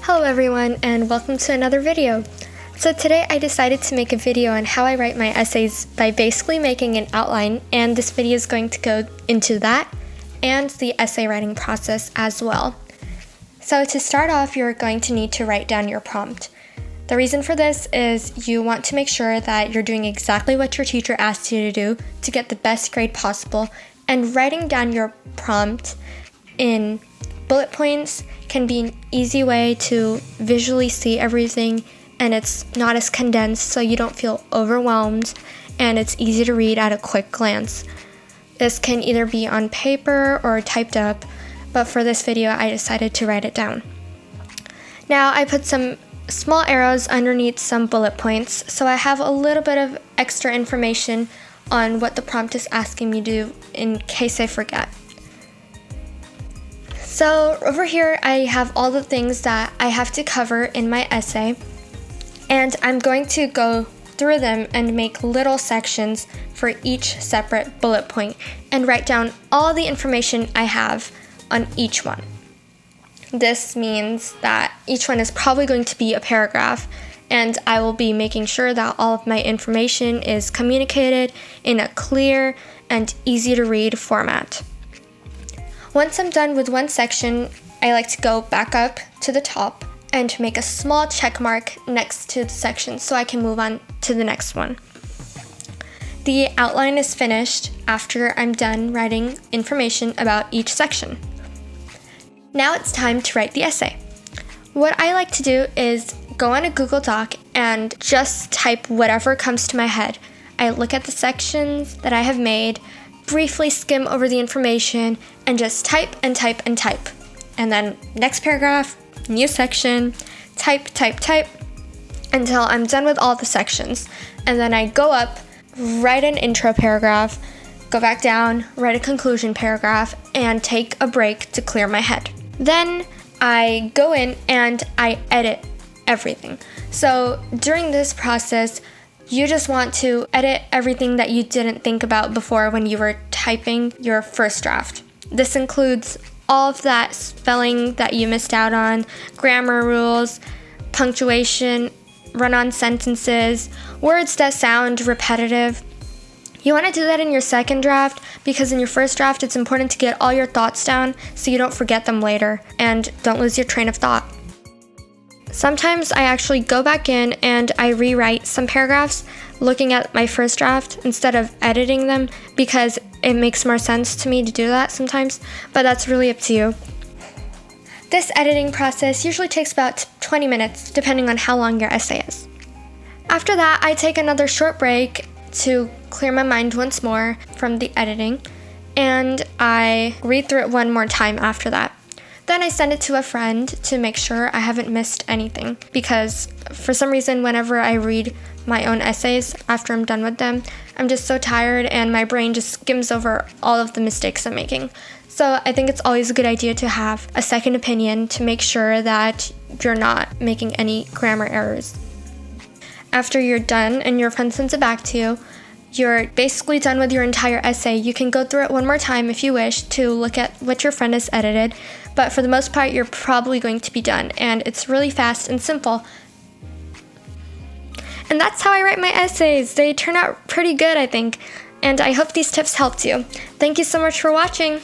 Hello everyone, and welcome to another video. So today I decided to make a video on how I write my essays by basically making an outline, and this video is going to go into that and the essay writing process as well. So to start off, you're going to need to write down your prompt. The reason for this is you want to make sure that you're doing exactly what your teacher asked you to do to get the best grade possible, and writing down your prompt in bullet points can be an easy way to visually see everything, and it's not as condensed so you don't feel overwhelmed, and it's easy to read at a quick glance. This can either be on paper or typed up, but for this video I decided to write it down. Now I put some small arrows underneath some bullet points so I have a little bit of extra information on what the prompt is asking me to do in case I forget. So over here I have all the things that I have to cover in my essay, and I'm going to go through them and make little sections for each separate bullet point and write down all the information I have on each one. This means that each one is probably going to be a paragraph, and I will be making sure that all of my information is communicated in a clear and easy to read format. Once I'm done with one section, I like to go back up to the top and make a small check mark next to the section so I can move on to the next one. The outline is finished after I'm done writing information about each section. Now it's time to write the essay. What I like to do is go on a Google Doc and just type whatever comes to my head. I look at the sections that I have made, briefly skim over the information, and just type and type and type. And then next paragraph, new section, type until I'm done with all the sections. And then I go up, write an intro paragraph, go back down, write a conclusion paragraph, and take a break to clear my head. Then I go in and I edit everything. So during this process, you just want to edit everything that you didn't think about before when you were typing your first draft. This includes all of that spelling that you missed out on, grammar rules, punctuation, run-on sentences, words that sound repetitive. You want to do that in your second draft because in your first draft it's important to get all your thoughts down so you don't forget them later and don't lose your train of thought. Sometimes I actually go back in and I rewrite some paragraphs looking at my first draft instead of editing them because it makes more sense to me to do that sometimes, but that's really up to you. This editing process usually takes about 20 minutes depending on how long your essay is. After that, I take another short break to clear my mind once more from the editing, and I read through it one more time after that. Then I send it to a friend to make sure I haven't missed anything, because for some reason whenever I read my own essays after I'm done with them, I'm just so tired and my brain just skims over all of the mistakes I'm making. So I think it's always a good idea to have a second opinion to make sure that you're not making any grammar errors. After you're done and your friend sends it back to you, you're basically done with your entire essay. You can go through it one more time if you wish to look at what your friend has edited, but for the most part, you're probably going to be done, and it's really fast and simple. And that's how I write my essays. They turn out pretty good, I think, and I hope these tips helped you. Thank you so much for watching.